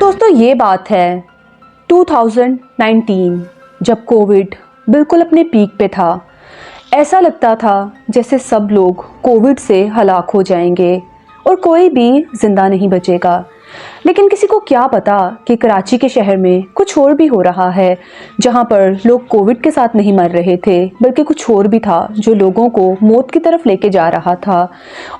दोस्तों ये बात है 2019 जब कोविड बिल्कुल अपने पीक पे था। ऐसा लगता था जैसे सब लोग कोविड से हलाक हो जाएंगे और कोई भी जिंदा नहीं बचेगा। लेकिन किसी को क्या पता कि कराची के शहर में कुछ और भी हो रहा है, जहां पर लोग कोविड के साथ नहीं मर रहे थे बल्कि कुछ और भी था जो लोगों को मौत की तरफ लेके जा रहा था।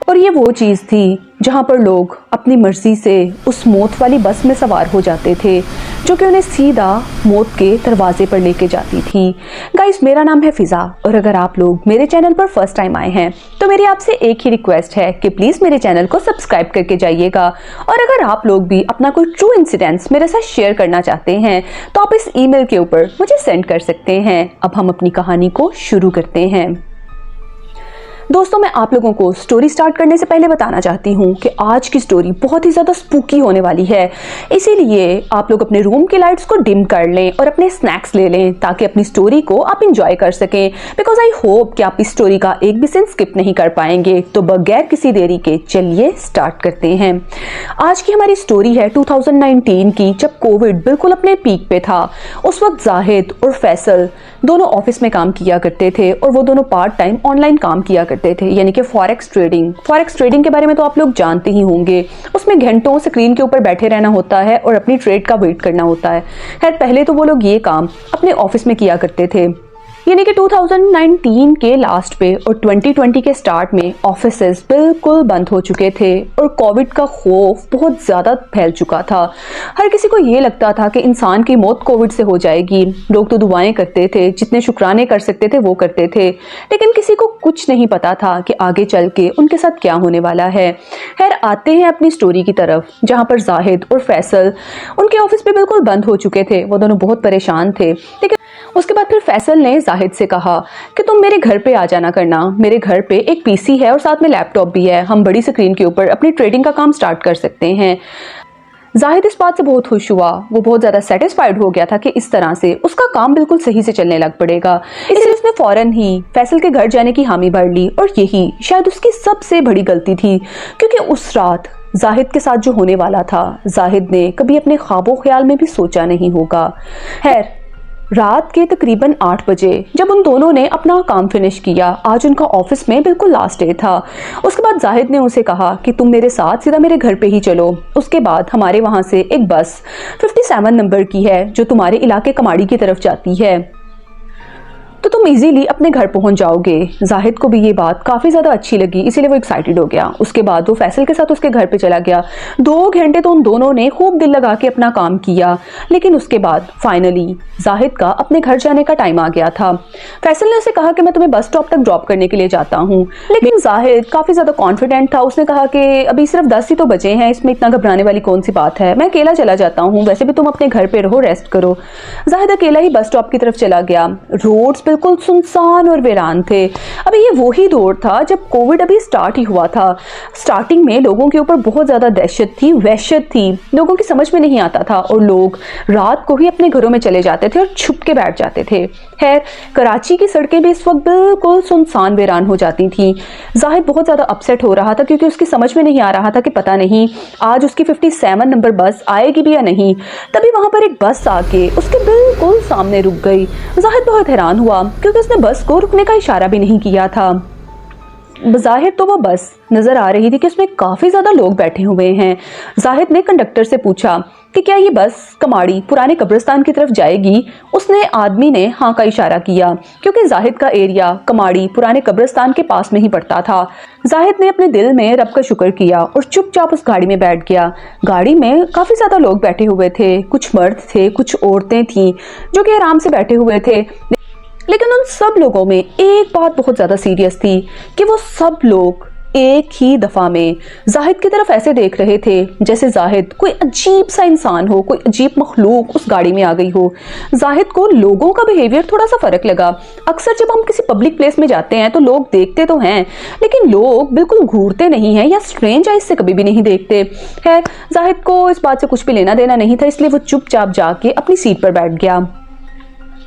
और ये वो चीज़ थी जहां पर लोग अपनी मर्जी से उस मौत वाली बस में सवार हो जाते थे जो कि उन्हें सीधा मौत के दरवाजे पर लेके जाती थी। गाइस, मेरा नाम है फिज़ा और अगर आप लोग मेरे चैनल पर फर्स्ट टाइम आए हैं तो मेरी आपसे एक ही रिक्वेस्ट है कि प्लीज़ मेरे चैनल को सब्सक्राइब करके जाइएगा। और अगर आप लोग भी अपना कोई ट्रू इंसिडेंट्स मेरे साथ शेयर करना चाहते हैं तो आप इस ईमेल के ऊपर मुझे सेंड कर सकते हैं। अब हम अपनी कहानी को शुरू करते हैं। दोस्तों, मैं आप लोगों को स्टोरी स्टार्ट करने से पहले बताना चाहती हूँ कि आज की स्टोरी बहुत ही ज़्यादा स्पूकी होने वाली है, इसीलिए आप लोग अपने रूम की लाइट्स को डिम कर लें और अपने स्नैक्स ले लें ताकि अपनी स्टोरी को आप इंजॉय कर सकें। बिकॉज आई होप कि आप इस स्टोरी का एक भी सीन स्किप नहीं कर पाएंगे। तो बगैर किसी देरी के चलिए स्टार्ट करते हैं। आज की हमारी स्टोरी है 2019 की, जब कोविड बिल्कुल अपने पीक पे था। उस वक्त जाहिद और फैसल दोनों ऑफिस में काम किया करते थे और वो दोनों पार्ट टाइम ऑनलाइन काम किया करते थे, यानी कि फॉरेक्स ट्रेडिंग के बारे में तो आप लोग जानते ही होंगे। उसमें घंटों स्क्रीन के ऊपर बैठे रहना होता है और अपनी ट्रेड का वेट करना होता है। खैर, पहले तो वो लोग ये काम अपने ऑफिस में किया करते थे, यानी कि 2019 के लास्ट पे और 2020 के स्टार्ट में ऑफिसेज बिल्कुल बंद हो चुके थे और कोविड का खौफ बहुत ज़्यादा फैल चुका था। हर किसी को ये लगता था कि इंसान की मौत कोविड से हो जाएगी। लोग तो दुआएं करते थे, जितने शुक्राने कर सकते थे वो करते थे, लेकिन किसी को कुछ नहीं पता था कि आगे चल के उनके साथ क्या होने वाला है। खैर, आते हैं अपनी स्टोरी की तरफ, जहाँ पर जाहिद और फैसल उनके ऑफिस पे बिल्कुल बंद हो चुके थे। वो दोनों बहुत परेशान थे। लेकिन उसके बाद फिर फैसल ने जाहिद से कहा कि तुम मेरे घर पे आ जाना करना। मेरे घर पे एक पीसी है और साथ में लैपटॉप भी है, हम बड़ी स्क्रीन के ऊपर अपनी ट्रेडिंग का काम स्टार्ट कर सकते हैं। जाहिद इस बात से बहुत खुश हुआ। वो बहुत ज़्यादा सेटिस्फाइड हो गया था कि इस तरह से उसका काम बिल्कुल सही से चलने लग पड़ेगा। इसलिए उसने फौरन ही फैसल के घर जाने की हामी भर ली। और यही शायद उसकी सबसे बड़ी गलती थी, क्योंकि उस रात जाहिद के साथ जो होने वाला था जाहिद ने कभी अपने ख्वाबों ख्याल में भी सोचा नहीं होगा। खैर, रात के तकरीबन 8 बजे जब उन दोनों ने अपना काम फिनिश किया, आज उनका ऑफिस में बिल्कुल लास्ट डे था। उसके बाद जाहिद ने उसे कहा कि तुम मेरे साथ सीधा मेरे घर पे ही चलो। उसके बाद हमारे वहाँ से एक बस 57 नंबर की है जो तुम्हारे इलाके कमाड़ी की तरफ जाती है, तो तुम इजीली अपने घर पहुंच जाओगे। जाहिद को भी ये बात काफ़ी ज़्यादा अच्छी लगी, इसीलिए वो एक्साइटेड हो गया। उसके बाद वो फैसल के साथ उसके घर पे चला गया। 2 घंटे तो उन दोनों ने खूब दिल लगा के अपना काम किया। लेकिन उसके बाद फाइनली जाहिद का अपने घर जाने का टाइम आ गया था। फैसल ने उसे कहा कि मैं तुम्हें बस स्टॉप तक ड्रॉप करने के लिए जाता हूँ, लेकिन जाहिद काफ़ी ज़्यादा कॉन्फिडेंट था। उसने कहा कि अभी सिर्फ 10 ही तो बजे हैं, इसमें इतना घबराने वाली कौन सी बात है, मैं अकेला चला जाता हूँ, वैसे भी तुम अपने घर पे रहो, रेस्ट करो। जाहिद अकेला ही बस स्टॉप की तरफ चला गया। रोड्स बिल्कुल सुनसान और वीरान थे। अभी ये वही दौर था जब कोविड अभी स्टार्ट ही हुआ था। स्टार्टिंग में लोगों के ऊपर बहुत ज़्यादा दहशत थी, वहशत थी, लोगों की समझ में नहीं आता था और लोग रात को ही अपने घरों में चले जाते थे और छुप के बैठ जाते थे। खैर, कराची की सड़कें भी इस वक्त बिल्कुल सुनसान वीरान हो जाती थी। जाहिद बहुत ज़्यादा अपसेट हो रहा था क्योंकि उसकी समझ में नहीं आ रहा था कि पता नहीं आज उसकी 57 नंबर बस आएगी भी या नहीं। तभी वहाँ पर एक बस आके उसके बिल्कुल सामने रुक गई। जाहिद बहुत हैरान हुआ क्योंकि उसने बस को रुकने का इशारा भी नहीं किया था। बज़ाहिर तो वो बस नज़र आ रही थी कि उसमें काफ़ी ज़्यादा लोग बैठे हुए हैं। जाहिद ने कंडक्टर से पूछा कि क्या ये बस कमाड़ी पुराने कब्रिस्तान की तरफ जाएगी। उसने आदमी ने हाँ का इशारा किया क्योंकि जाहिद का एरिया कमाड़ी पुराने कब्रिस्तान के पास में ही पड़ता था। जाहिद ने अपने दिल में रब का शुक्र किया और चुपचाप उस गाड़ी में बैठ गया। गाड़ी में काफ़ी ज़्यादा लोग बैठे हुए थे, कुछ मर्द थे, कुछ औरतें थीं जो कि आराम से बैठे हुए थे। लेकिन उन सब लोगों में एक बात बहुत ज़्यादा सीरियस थी कि वो सब लोग एक ही दफ़ा में जाहिद की तरफ ऐसे देख रहे थे जैसे जाहिद कोई अजीब सा इंसान हो, कोई अजीब मखलूक उस गाड़ी में आ गई हो। जाहिद को लोगों का बिहेवियर थोड़ा सा फ़र्क लगा। अक्सर जब हम किसी पब्लिक प्लेस में जाते हैं तो लोग देखते तो हैं, लेकिन लोग बिल्कुल घूरते नहीं हैं या स्ट्रेंज आइज से कभी भी नहीं देखते। खैर, जाहिद को इस बात से कुछ भी लेना देना नहीं था, इसलिए वो चुपचाप जाके अपनी सीट पर बैठ गया।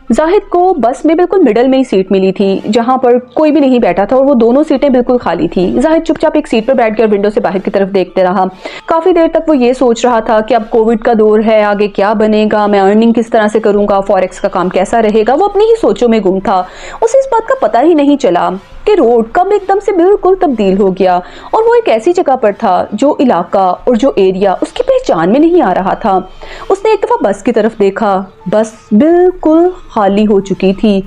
जाहिद को बस में बिल्कुल मिडल में ही सीट मिली थी, जहां पर कोई भी नहीं बैठा था और वो दोनों सीटें बिल्कुल खाली थी। जाहिद चुपचाप एक सीट पर बैठ कर विंडो से बाहर की तरफ देखते रहा। काफी देर तक वो ये सोच रहा था कि अब कोविड का दौर है, आगे क्या बनेगा, मैं अर्निंग किस तरह से करूंगा, फॉरेक्स का काम कैसा रहेगा। वो अपनी ही सोचों में गुम था। उसे इस बात का पता ही नहीं चला कि रोड कब एकदम से बिल्कुल तब्दील हो गया और वो एक ऐसी जगह पर था जो इलाका और जो एरिया उसकी पहचान में नहीं आ रहा था। उसने एक दफा बस की तरफ देखा, बस बिल्कुल खाली हो चुकी थी।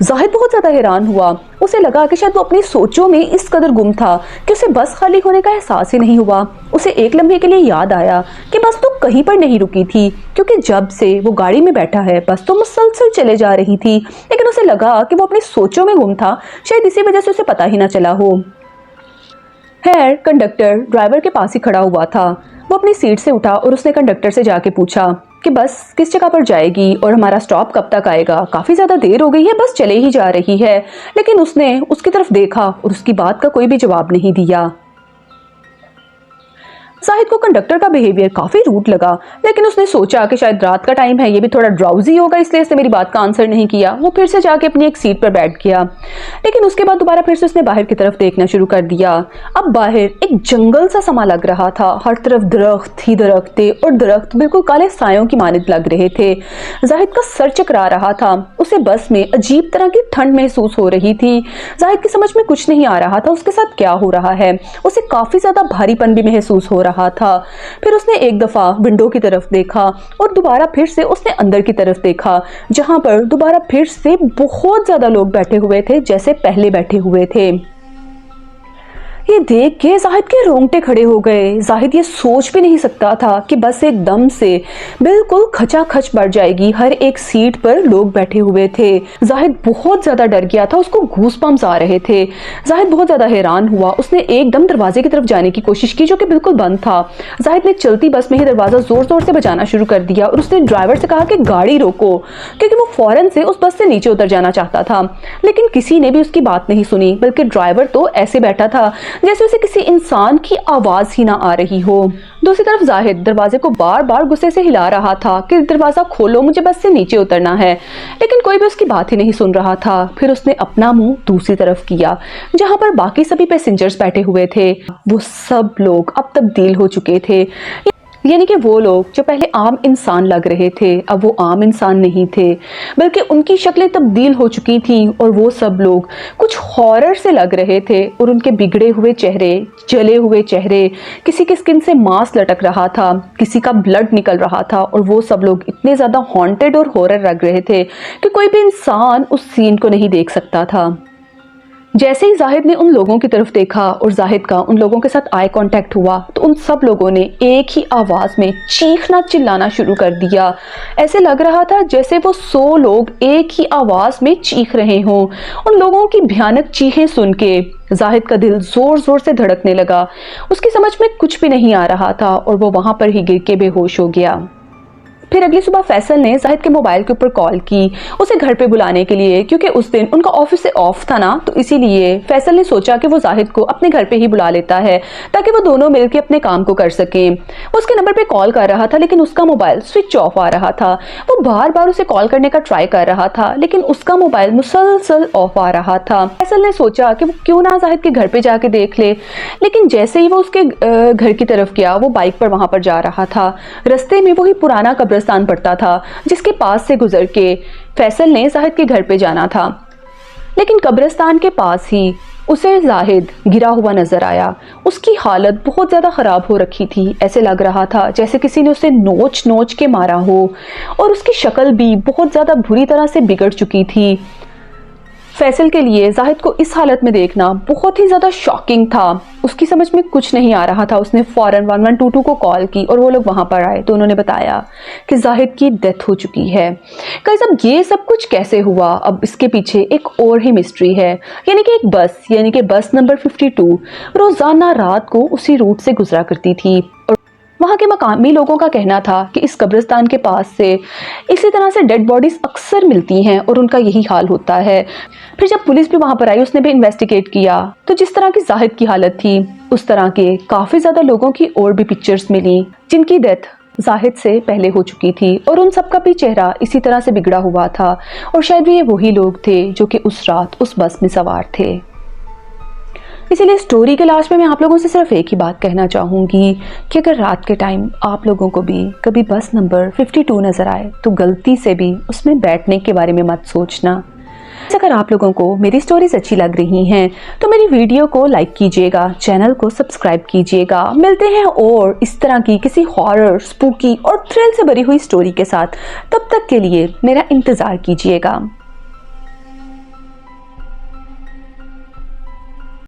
जाहिद बहुत ज्यादा हैरान हुआ। उसे लगा कि शायद वो अपनी सोचों में इस कदर गुम था कि उसे बस खाली होने का एहसास ही नहीं हुआ। उसे एक लम्हे के लिए याद आया कि बस तो कहीं पर नहीं रुकी थी, क्योंकि जब से वो गाड़ी में बैठा है बस तो मुसलसल चले जा रही थी। लेकिन उसे लगा कि वो अपनी सोचों में गुम था, शायद इसी वजह से उसे पता ही ना चला हो। खैर, कंडक्टर ड्राइवर के पास ही खड़ा हुआ था। वो अपनी सीट से उठा और उसने कंडक्टर से जाके पूछा कि बस किस जगह पर जाएगी और हमारा स्टॉप कब तक आएगा। काफी ज्यादा देर हो गई है, बस चले ही जा रही है। लेकिन उसने उसकी तरफ देखा और उसकी बात का कोई भी जवाब नहीं दिया। जाहिद को कंडक्टर का बिहेवियर काफी रूड लगा, लेकिन उसने सोचा कि शायद रात का टाइम है, ये भी थोड़ा ड्राउजी होगा, इसलिए इसने मेरी बात का आंसर नहीं किया। वो फिर से जाके अपनी एक सीट पर बैठ गया। लेकिन उसके बाद दोबारा फिर से उसने बाहर की तरफ देखना शुरू कर दिया। अब बाहर एक जंगल सा समा लग रहा था। हर तरफ दरख्त ही दरख्त थे और दरख्त बिल्कुल काले सायों की मानिंद लग रहे थे। जाहिद का सर चकरा रहा था। उसे बस में अजीब तरह की ठंड महसूस हो रही थी। जाहिद की समझ में कुछ नहीं आ रहा था उसके साथ क्या हो रहा है। उसे काफी ज्यादा भारीपन भी महसूस हो रहा था। फिर उसने एक दफा विंडो की तरफ देखा और दोबारा फिर से उसने अंदर की तरफ देखा, जहां पर दोबारा फिर से बहुत ज्यादा लोग बैठे हुए थे जैसे पहले बैठे हुए थे। ये देख के जाहिद के रोंगटे खड़े हो गए। जाहिद ये सोच भी नहीं सकता था कि बस एकदम से बिल्कुल खचाखच बढ़ जाएगी। हर एक सीट पर लोग बैठे हुए थे। जाहिद बहुत ज्यादा डर गया था, उसको गूज़बम्स आ रहे थे। जाहिद बहुत ज्यादा हैरान हुआ। उसने एकदम दरवाजे की तरफ जाने की कोशिश की जो कि बिल्कुल बंद था। जाहिद ने चलती बस में ही दरवाजा जोर जोर से बजाना शुरू कर दिया और उसने ड्राइवर से कहा कि गाड़ी रोको, क्योंकि वो फौरन से उस बस से नीचे उतर जाना चाहता था। लेकिन किसी ने भी उसकी बात नहीं सुनी, बल्कि ड्राइवर तो ऐसे बैठा था जैसे उसे किसी इंसान की आवाज ही ना आ रही हो। दूसरी तरफ जाहिद दरवाजे को बार बार गुस्से से हिला रहा था कि दरवाजा खोलो, मुझे बस से नीचे उतरना है। लेकिन कोई भी उसकी बात ही नहीं सुन रहा था। फिर उसने अपना मुंह दूसरी तरफ किया जहां पर बाकी सभी पैसेंजर्स बैठे हुए थे। वो सब लोग अब तब्दील हो चुके थे, यानी कि वो लोग जो पहले आम इंसान लग रहे थे अब वो आम इंसान नहीं थे, बल्कि उनकी शक्लें तब्दील हो चुकी थीं और वो सब लोग कुछ हॉरर से लग रहे थे और उनके बिगड़े हुए चेहरे, जले हुए चेहरे, किसी की स्किन से मांस लटक रहा था, किसी का ब्लड निकल रहा था और वो सब लोग इतने ज़्यादा हॉन्टेड और हॉरर लग रहे थे कि कोई भी इंसान उस सीन को नहीं देख सकता था। जैसे ही जाहिद ने उन लोगों की तरफ देखा और जाहिद का उन लोगों के साथ आई कांटेक्ट हुआ तो उन सब लोगों ने एक ही आवाज में चीखना चिल्लाना शुरू कर दिया। ऐसे लग रहा था जैसे वो 100 लोग एक ही आवाज में चीख रहे हों। उन लोगों की भयानक चीखें सुन के जाहिद का दिल जोर जोर से धड़कने लगा। उसकी समझ में कुछ भी नहीं आ रहा था और वो वहां पर ही गिर के बेहोश हो गया। फिर अगली सुबह फैसल ने जाहिद के मोबाइल के ऊपर कॉल की उसे घर पे बुलाने के लिए, क्योंकि उस दिन उनका ऑफिस से ऑफ था ना, तो इसीलिए फैसल ने सोचा कि वो जाहिद को अपने घर पे ही बुला लेता है ताकि वो दोनों मिलकर अपने काम को कर सकें। वो उसके नंबर पे कॉल कर रहा था लेकिन उसका मोबाइल स्विच ऑफ आ रहा था। वो बार बार उसे कॉल करने का ट्राई कर रहा था लेकिन उसका मोबाइल मुसलसल ऑफ आ रहा था। फैसल ने सोचा कि वो क्यों ना जाहिद के घर पे जाके देख ले, लेकिन जैसे ही वो उसके घर की तरफ गया, वो बाइक पर वहां पर जा रहा था। रस्ते में वही पुराना कब्रिस्तान पड़ता था जिसके पास से गुजर के फैसल ने जाहिद के घर पे जाना था। लेकिन कब्रिस्तान के पास ही उसे जाहिद गिरा हुआ नजर आया। उसकी हालत बहुत ज्यादा खराब हो रखी थी। ऐसे लग रहा था जैसे किसी ने उसे नोच नोच के मारा हो और उसकी शक्ल भी बहुत ज्यादा बुरी तरह से बिगड़ चुकी थी। फैसल के लिए जाहिद को इस हालत में देखना बहुत ही ज़्यादा शॉकिंग था। उसकी समझ में कुछ नहीं आ रहा था। उसने फौरन 1122 को कॉल की और वो लोग वहाँ पर आए तो उन्होंने बताया कि जाहिद की डेथ हो चुकी है। गाइस, अब ये सब कुछ कैसे हुआ? अब इसके पीछे एक और ही मिस्ट्री है, यानी कि एक बस, यानी कि बस नंबर 52 रोज़ाना रात को उसी रूट से गुजरा करती थी और वहाँ के मकामी लोगों का कहना था कि इस कब्रिस्तान के पास से इसी तरह से डेड बॉडीज अक्सर मिलती हैं और उनका यही हाल होता है। फिर जब पुलिस भी वहाँ पर आई, उसने भी इन्वेस्टिगेट किया तो जिस तरह की जाहिद की हालत थी उस तरह के काफ़ी ज़्यादा लोगों की और भी पिक्चर्स मिली जिनकी डेथ जाहिद से पहले हो चुकी थी और उन सबका भी चेहरा इसी तरह से बिगड़ा हुआ था और शायद ये वही लोग थे जो कि उस रात उस बस में सवार थे। इसीलिए स्टोरी के लास्ट में मैं आप लोगों से सिर्फ एक ही बात कहना चाहूँगी कि अगर रात के टाइम आप लोगों को भी कभी बस नंबर 52 नज़र आए तो गलती से भी उसमें बैठने के बारे में मत सोचना। अगर आप लोगों को मेरी स्टोरीज अच्छी लग रही हैं तो मेरी वीडियो को लाइक कीजिएगा, चैनल को सब्सक्राइब कीजिएगा। मिलते हैं और इस तरह की किसी हॉरर, स्पूकी और थ्रिल से भरी हुई स्टोरी के साथ। तब तक के लिए मेरा इंतज़ार कीजिएगा।